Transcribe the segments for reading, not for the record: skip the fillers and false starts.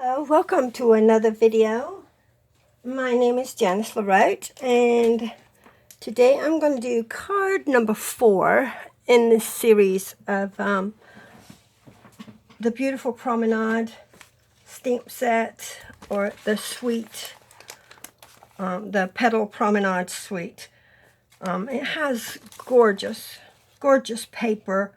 Welcome to another video. My name is Janice LaRoche, and today I'm going to do card number 4 in this series of the Beautiful Promenade stamp set, or the suite, the Petal Promenade suite. It has gorgeous paper,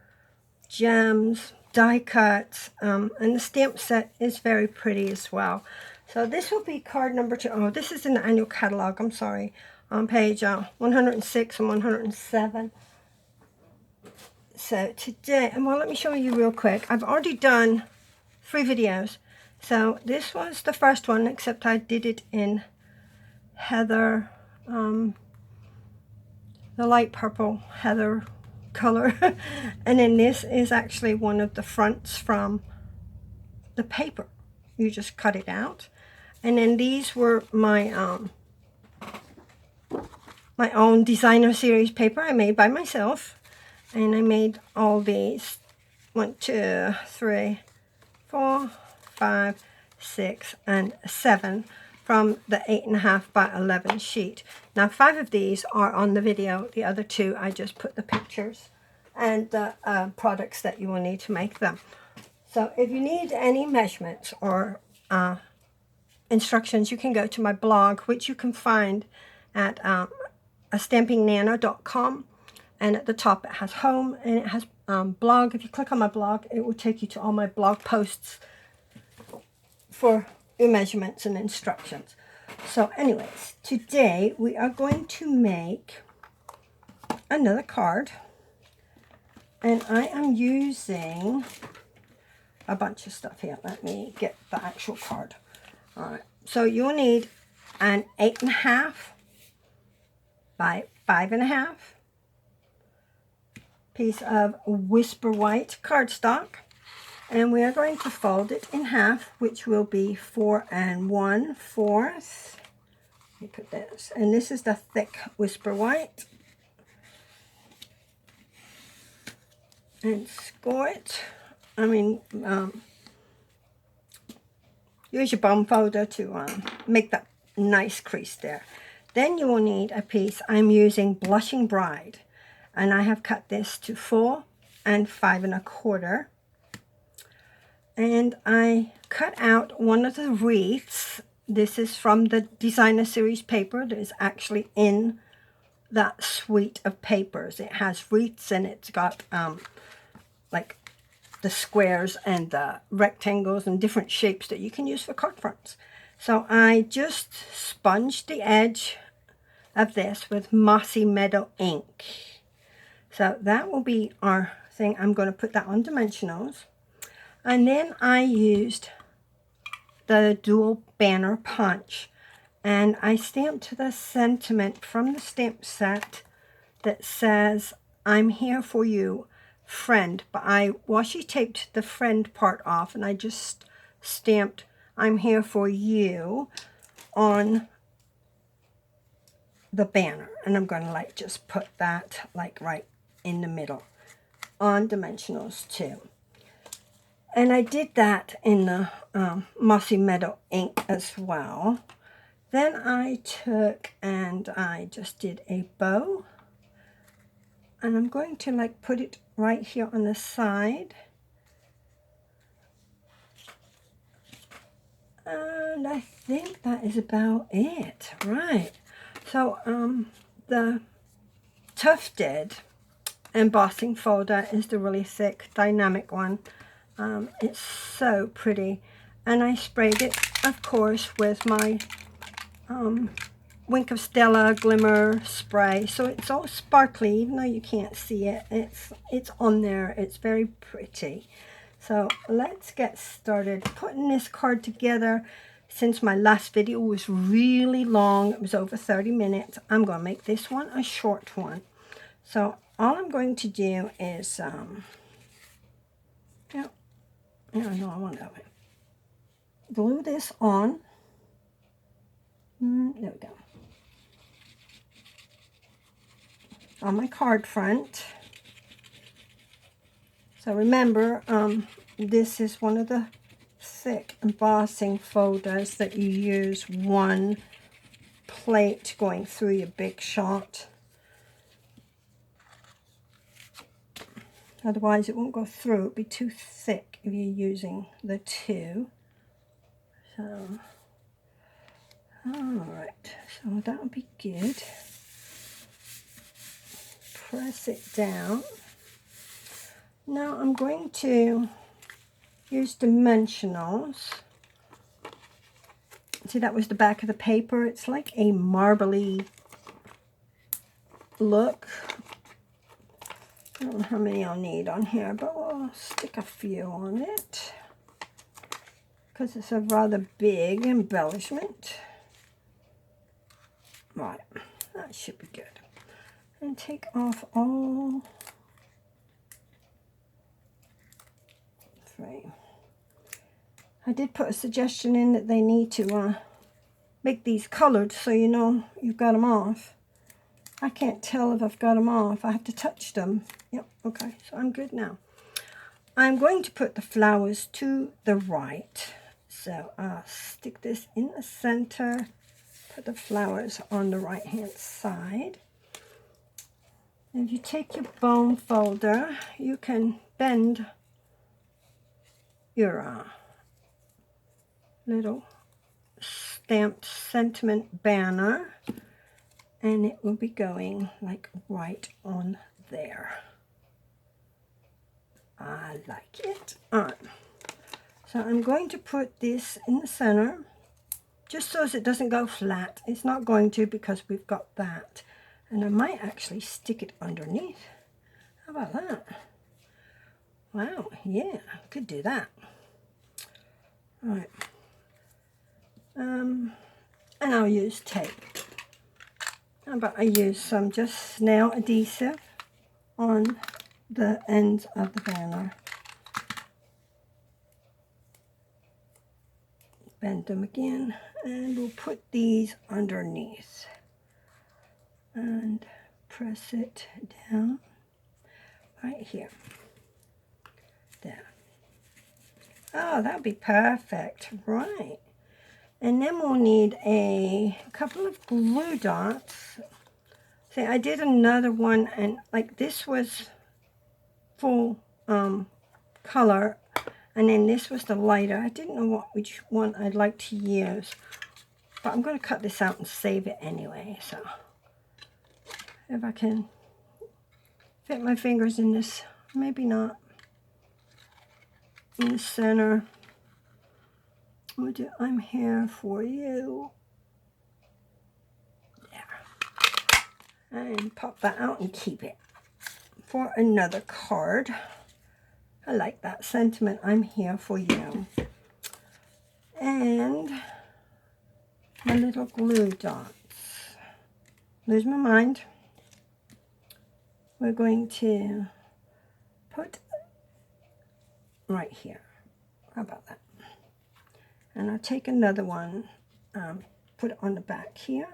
gems, die cuts, and the stamp set is very pretty as well. So this will be card number 2. Oh, this is in the annual catalog, I'm sorry, on page 106 and 107. So today, well, let me show you real quick. I've already done 3 videos. So this was the first one, except I did it in heather, the light purple heather color. And then this is actually one of the fronts from the paper. You just cut it out. And then these were my my own designer series paper I made by myself. And I made all these 1, 2, 3, 4, 5, 6, and 7 from the 8.5 by 11 sheet. Now 5 of these are on the video. The other 2 I just put the pictures and the products that you will need to make them. So if you need any measurements or instructions, you can go to my blog, which you can find at stampingnana.com. And at the top it has home, and it has blog. If you click on my blog, it will take you to all my blog posts for your measurements and instructions. So anyways, today we are going to make another card, and I am using a bunch of stuff here. Let me get the actual card. All right, so you'll need an 8.5 by 5.5 piece of Whisper White cardstock, and we are going to fold it in half, which will be 4 1/4. Let me put this, and this is the thick Whisper White, and score it. I mean, use your bone folder to make that nice crease there. Then you will need a piece. I'm using Blushing Bride, and I have cut this to 4 5 1/4. And I cut out one of the wreaths. This is from the designer series paper that is actually in that suite of papers. It has wreaths, and it's got like the squares and the rectangles and different shapes that you can use for card fronts. So I just sponged the edge of this with Mossy Meadow ink. So that will be our thing. I'm going to put that on dimensionals. And then I used the dual banner punch, and I stamped the sentiment from the stamp set that says, "I'm here for you, friend," but I washi taped the friend part off, and I just stamped "I'm here for you" on the banner. And I'm going to like just put that like right in the middle on dimensionals too. And I did that in the Mossy Meadow ink as well. Then I took and I just did a bow, and I'm going to like put it right here on the side. And I think that is about it. Right. So the tufted embossing folder is the really thick dynamic one. It's so pretty, and I sprayed it, of course, with my Wink of Stella Glimmer spray, so it's all sparkly, even though you can't see it. It's on there. It's very pretty. So let's get started putting this card together. Since my last video was really long, it was over 30 minutes, I'm going to make this one a short one. So all I'm going to do is no, I want that way. Glue this on. There we go. On my card front. So remember, this is one of the thick embossing folders that you use one plate going through your big shot. Otherwise it won't go through, it'll be too thick if you're using the two. So, alright, so that'll be good. Press it down. Now I'm going to use dimensionals. See, that was the back of the paper. It's like a marbly look. I don't know how many I'll need on here, but we'll stick a few on it because it's a rather big embellishment. Right, that should be good. And take off all three. I did put a suggestion in that they need to make these colored so you know you've got them off. I can't tell if I've got them off. I have to touch them. Yep, okay, so I'm good now. I'm going to put the flowers to the right. So I'll stick this in the center, put the flowers on the right-hand side. If you take your bone folder, you can bend your little stamped sentiment banner, and it will be going like right on there. I like it. All right. So I'm going to put this in the center, just so as it doesn't go flat. It's not going to because we've got that. And I might actually stick it underneath. How about that? Wow, yeah, could do that. All right. And I'll use tape. How about I use some just nail adhesive on the ends of the banner. Bend them again, and we'll put these underneath. And press it down right here. There. Oh, that'll be perfect. Right. And then we'll need a couple of glue dots. See, I did another one, and like this was full color, and then this was the lighter. I didn't know which one I'd like to use, but I'm going to cut this out and save it anyway. So if I can fit my fingers in this, maybe not, in the center. We'll do I'm here for you. There. And pop that out and keep it for another card. I like that sentiment, I'm here for you. And my little glue dots. Lose my mind. We're going to put right here. How about that? And I'll take another one, put it on the back here.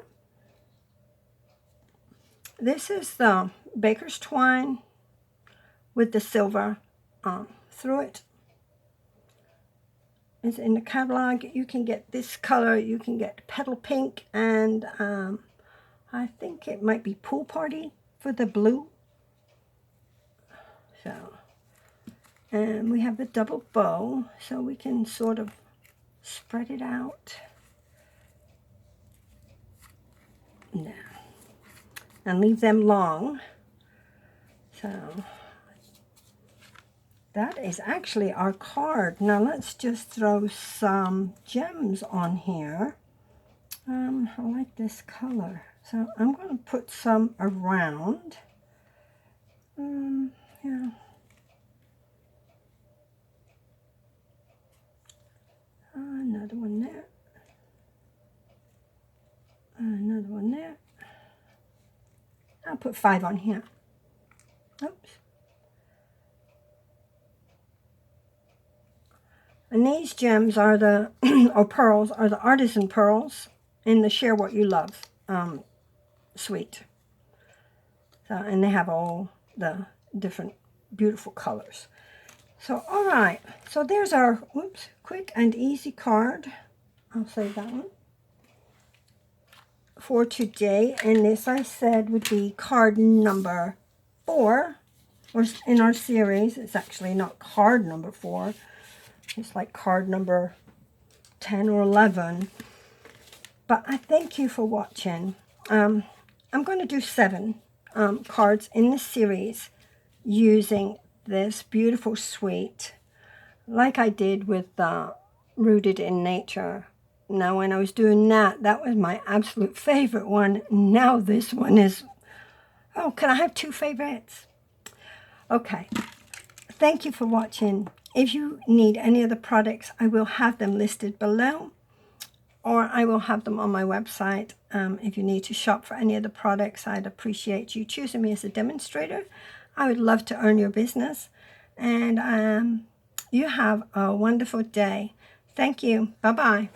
This is the baker's twine with the silver through it. It's in the catalog. You can get this color, you can get petal pink, and I think it might be pool party for the blue. So, and we have the double bow, so we can sort of spread it out. Now, and leave them long. So that is actually our card. Now let's just throw some gems on here. I like this color, so I'm going to put some around. Yeah. Another one there. Another one there. I'll put 5 on here. Oops. And these gems are the, or pearls, are the artisan pearls in the Share What You Love suite. So, and they have all the different beautiful colors. So, all right. So there's our, whoops, quick and easy card. I'll save that one for today. And this, I said, would be card number 4. Or in our series, it's actually not card number 4. It's like card number 10 or 11. But I thank you for watching. I'm going to do 7 cards in this series using this beautiful suite, like I did with Rooted in Nature. Now, when I was doing that, that was my absolute favorite one. Now this one is, oh, can I have 2 favorites? Okay. Thank you for watching. If you need any of the products, I will have them listed below, or I will have them on my website. If you need to shop for any of the products, I'd appreciate you choosing me as a demonstrator. I would love to earn your business. And you have a wonderful day. Thank you. Bye-bye.